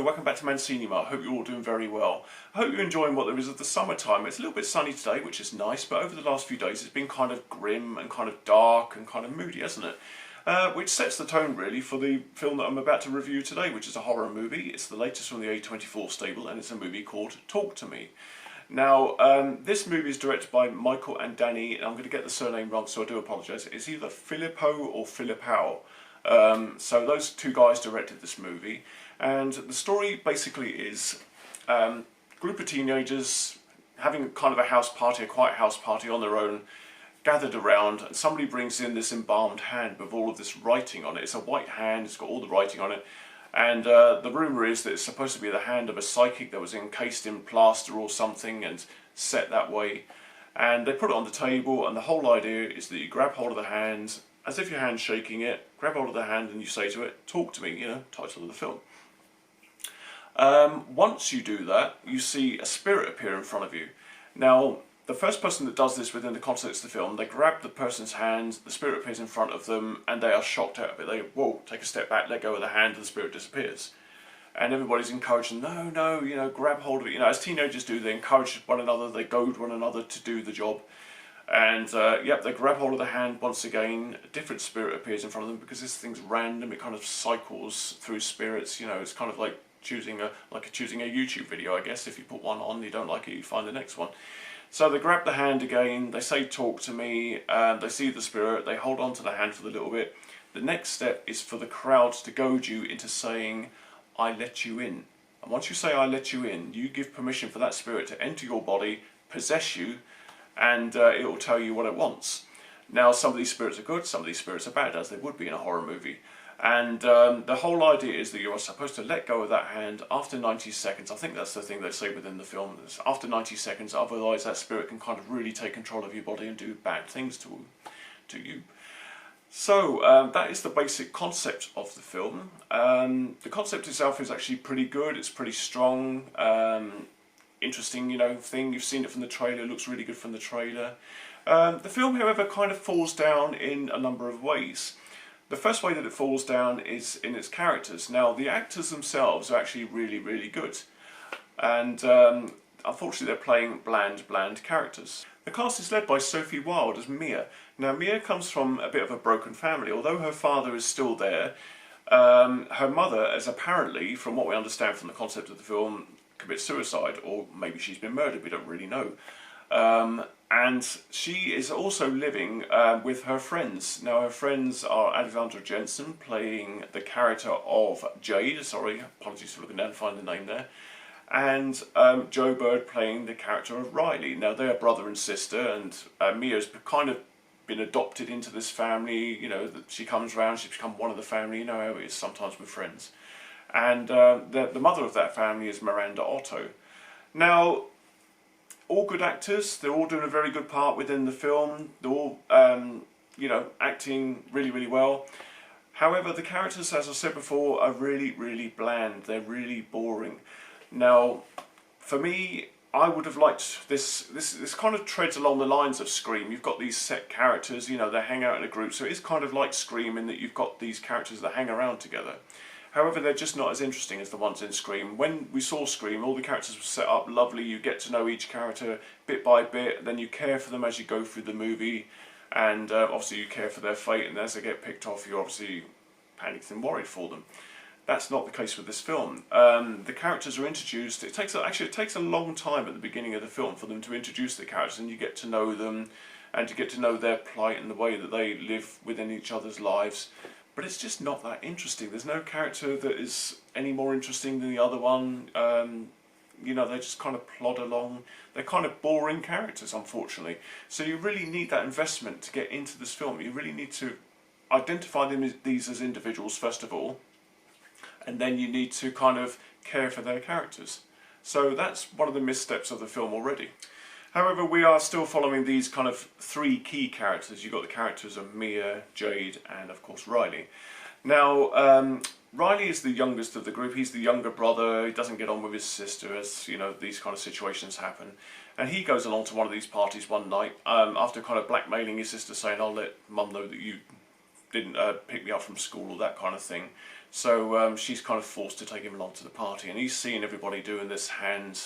Hello, welcome back to Mancinima. I hope you're all doing very well. I hope you're enjoying what there is of the summertime. It's a little bit sunny today, which is nice, but over the last few days it's been kind of grim and kind of dark and kind of moody, hasn't it? Which sets the tone really for the film that I'm about to review today, which is a horror movie. It's the latest from the A24 stable, and it's a movie called Talk to Me. Now, this movie is directed by Michael and Danny, and I'm going to get the surname wrong, so I do apologise. It's either Filippo or Filipao. So those two guys directed this movie, and the story basically is a group of teenagers having kind of a house party, a quiet house party on their own, gathered around, and somebody brings in this embalmed hand with all of this writing on it. It's a white hand, it's got all the writing on it, and the rumour is that it's supposed to be the hand of a psychic that was encased in plaster or something and set that way. And they put it on the table, and the whole idea is that you grab hold of the hand, as if your hand's shaking it, grab hold of the hand and you say to it, "Talk to me," you know, title of the film. Once you do that, you see a spirit appear in front of you. Now, the first person that does this within the context of the film, they grab the person's hand, the spirit appears in front of them, and they are shocked out of it. They, whoa, take a step back, let go of the hand, and the spirit disappears. And everybody's encouraging, no, you know, grab hold of it. You know, as teenagers do, they encourage one another, they goad one another to do the job. And yep, they grab hold of the hand once again, a different spirit appears in front of them because this thing's random, it kind of cycles through spirits, you know, it's kind of like choosing a YouTube video, I guess. If you put one on, you don't like it, you find the next one. So they grab the hand again, they say, "Talk to me," they see the spirit, they hold on to the hand for a little bit. The next step is for the crowd to goad you into saying, "I let you in." And once you say, "I let you in," you give permission for that spirit to enter your body, possess you, and it will tell you what it wants. Now, some of these spirits are good, some of these spirits are bad, as they would be in a horror movie. And the whole idea is that you are supposed to let go of that hand after 90 seconds. I think that's the thing they say within the film. After 90 seconds, otherwise that spirit can kind of really take control of your body and do bad things to you. So that is the basic concept of the film. The concept itself is actually pretty good. It's pretty strong. Interesting, you know, thing. You've seen it from the trailer. It looks really good from the trailer. The film, however, kind of falls down in a number of ways. The first way that it falls down is in its characters. Now, the actors themselves are actually really, really good. And unfortunately, they're playing bland characters. The cast is led by Sophie Wilde as Mia. Now, Mia comes from a bit of a broken family. Although her father is still there, her mother is apparently, from what we understand from the concept of the film, commits suicide, or maybe she's been murdered, we don't really know. And she is also living with her friends. Now, her friends are Alexandra Jensen playing the character of Jade, sorry, apologies for looking down to find the name there, and Joe Bird playing the character of Riley. Now, they're brother and sister, and Mia's kind of been adopted into this family. You know, that she comes around, she's become one of the family, you know how it is sometimes with friends. And the mother of that family is Miranda Otto. Now, all good actors, they're all doing a very good part within the film. They're all, you know, acting really, really well. However, the characters, as I said before, are really, really bland. They're really boring. Now, for me, I would have liked this kind of treads along the lines of Scream. You've got these set characters, you know, they hang out in a group, so it is kind of like Scream in that you've got these characters that hang around together. However, they're just not as interesting as the ones in Scream. When we saw Scream, all the characters were set up lovely. You get to know each character bit by bit, then you care for them as you go through the movie, and obviously you care for their fate, and as they get picked off, you're obviously panicked and worried for them. That's not the case with this film. The characters are introduced. It takes a long time at the beginning of the film for them to introduce the characters, and you get to know them, and to get to know their plight and the way that they live within each other's lives. But it's just not that interesting. There's no character that is any more interesting than the other one. You know, they just kind of plod along. They're kind of boring characters, unfortunately. So you really need that investment to get into this film. You really need to identify these as individuals, first of all, and then you need to kind of care for their characters. So that's one of the missteps of the film already. However, we are still following these kind of three key characters. You've got the characters of Mia, Jade, and of course Riley. Now, Riley is the youngest of the group. He's the younger brother. He doesn't get on with his sister, as you know, these kind of situations happen. And he goes along to one of these parties one night after kind of blackmailing his sister, saying, "I'll let Mum know that you didn't pick me up from school," or that kind of thing. So she's kind of forced to take him along to the party, and he's seeing everybody doing this hand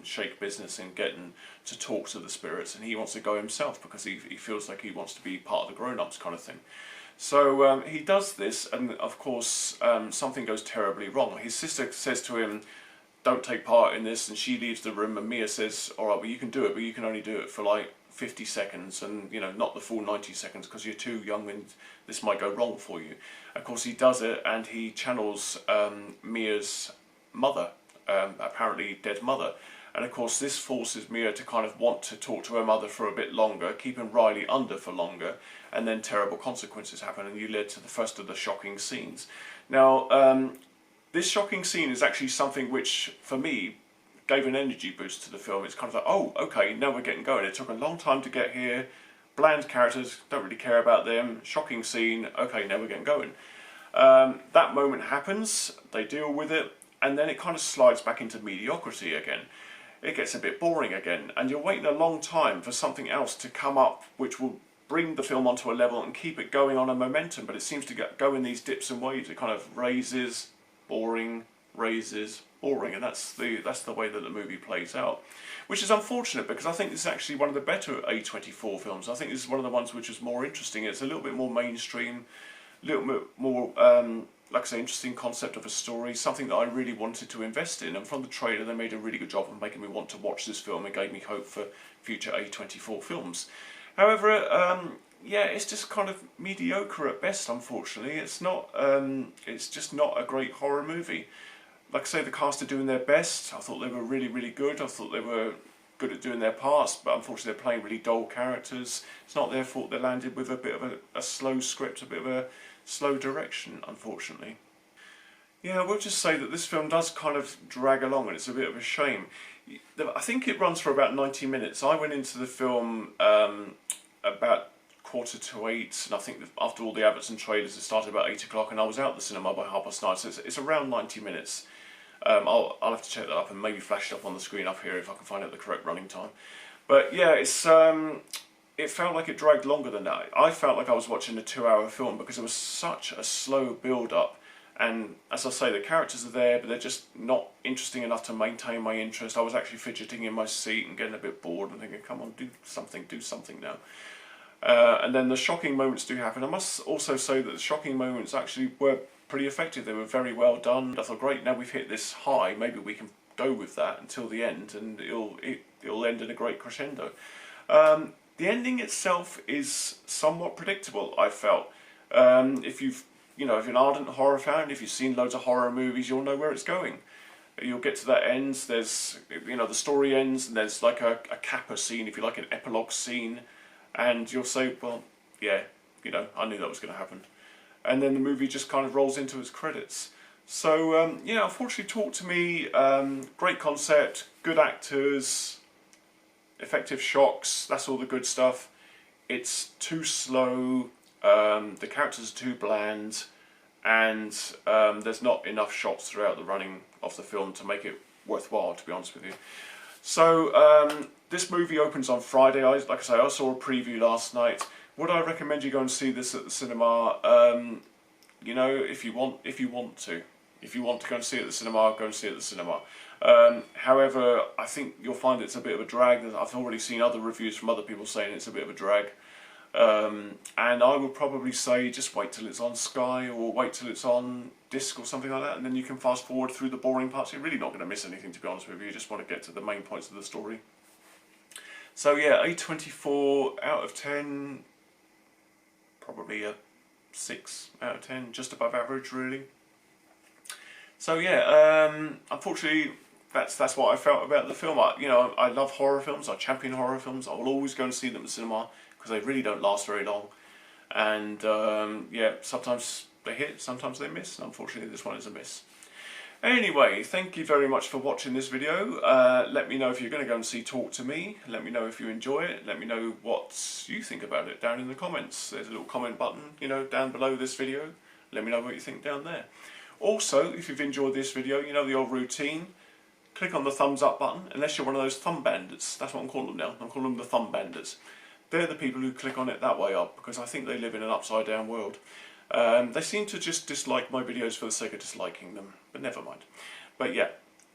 shake business and getting to talk to the spirits, and he wants to go himself because he feels like he wants to be part of the grown-ups kind of thing. So he does this, and of course something goes terribly wrong. His sister says to him, "Don't take part in this," and she leaves the room, and Mia says, "All right, well, you can do it, but you can only do it for like 50 seconds, and you know, not the full 90 seconds because you're too young and this might go wrong for you." Of course he does it, and he channels Mia's mother, apparently dead mother, and of course this forces Mia to kind of want to talk to her mother for a bit longer, keeping Riley under for longer, and then terrible consequences happen, and you led to the first of the shocking scenes. Now this shocking scene is actually something which for me gave an energy boost to the film. It's kind of like, oh, okay, now we're getting going. It took a long time to get here. Bland characters, don't really care about them. Shocking scene, okay, now we're getting going. That moment happens, they deal with it, and then it kind of slides back into mediocrity again. It gets a bit boring again, and you're waiting a long time for something else to come up which will bring the film onto a level and keep it going on a momentum, but it seems to go in these dips and waves. It kind of raises, boring, raises, boring, and that's the way that the movie plays out, which is unfortunate because I think this is actually one of the better A24 films. I think this is one of the ones which is more interesting. It's a little bit more mainstream, a little bit more, like I say, interesting concept of a story, something that I really wanted to invest in, and from the trailer they made a really good job of making me want to watch this film and gave me hope for future A24 films. However, yeah, it's just kind of mediocre at best, unfortunately. It's not, it's just not a great horror movie. Like I say, the cast are doing their best. I thought they were really, really good. I thought they were good at doing their parts, but unfortunately they're playing really dull characters. It's not their fault they landed with a bit of a slow script, a bit of a slow direction, unfortunately. Yeah, I will just say that this film does kind of drag along, and it's a bit of a shame. I think it runs for about 90 minutes. I went into the film about 7:45, and I think after all the adverts and trailers it started about 8 o'clock, and I was out the cinema by 9:30, so it's around 90 minutes. I'll have to check that up and maybe flash it up on the screen up here if I can find out the correct running time. But yeah, it felt like it dragged longer than that. I felt like I was watching a 2-hour film because it was such a slow build-up, and as I say, the characters are there, but they're just not interesting enough to maintain my interest. I was actually fidgeting in my seat and getting a bit bored and thinking, come on, do something now. And then the shocking moments do happen. I must also say that the shocking moments actually were pretty effective. They were very well done. I thought, great, now we've hit this high, maybe we can go with that until the end, and it'll end in a great crescendo. The ending itself is somewhat predictable, I felt. If you're an ardent horror fan, if you've seen loads of horror movies, you'll know where it's going. You'll get to that end, there's, the story ends, and there's like a capper scene, if you like, an epilogue scene, and you'll say, well, yeah, I knew that was going to happen. And then the movie just kind of rolls into its credits. So, yeah, unfortunately, Talk to Me, great concept, good actors, effective shocks, that's all the good stuff. It's too slow, the characters are too bland, and there's not enough shots throughout the running of the film to make it worthwhile, to be honest with you. So, this movie opens on Friday. Like I say, I saw a preview last night. Would I recommend you go and see this at the cinema? If you want to. If you want to go and see it at the cinema, go and see it at the cinema. However, I think you'll find it's a bit of a drag. I've already seen other reviews from other people saying it's a bit of a drag. And I would probably say just wait till it's on Sky or wait till it's on disc or something like that, and then you can fast forward through the boring parts. You're really not going to miss anything, to be honest with you. You just want to get to the main points of the story. So yeah, A24 out of 10, probably a 6 out of 10, just above average really. So yeah, unfortunately that's what I felt about the film. I love horror films, I champion horror films, I will always go and see them at the cinema because they really don't last very long. And yeah, sometimes they hit, sometimes they miss, and unfortunately this one is a miss. Anyway, thank you very much for watching this video. Let me know if you're going to go and see Talk to Me. Let me know if you enjoy it. Let me know what you think about it down in the comments. There's a little comment button, down below this video. Let me know what you think down there. Also, if you've enjoyed this video, the old routine. Click on the thumbs up button, unless you're one of those thumb bandits. That's what I'm calling them now. I'm calling them the thumb bandits. They're the people who click on it that way up, because I think they live in an upside down world. They seem to just dislike my videos for the sake of disliking them, but never mind. But yeah,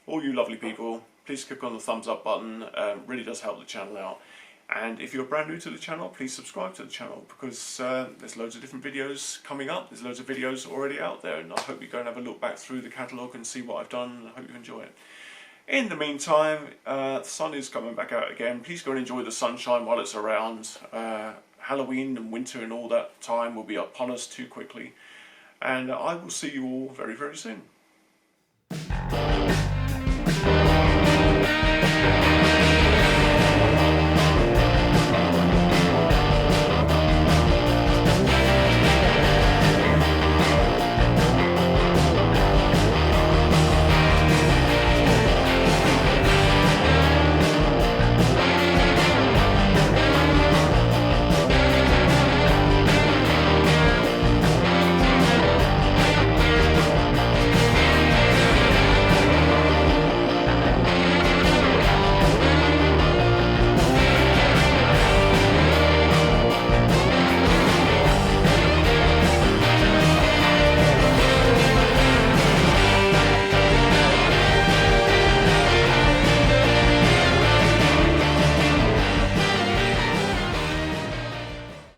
all you lovely people, please click on the thumbs up button, really does help the channel out. And if you're brand new to the channel, please subscribe to the channel, because there's loads of different videos coming up. There's loads of videos already out there, and I hope you go and have a look back through the catalogue and see what I've done, and I hope you enjoy it. In the meantime, the sun is coming back out again. Please go and enjoy the sunshine while it's around. Halloween and winter and all that time will be upon us too quickly. And I will see you all very, very soon.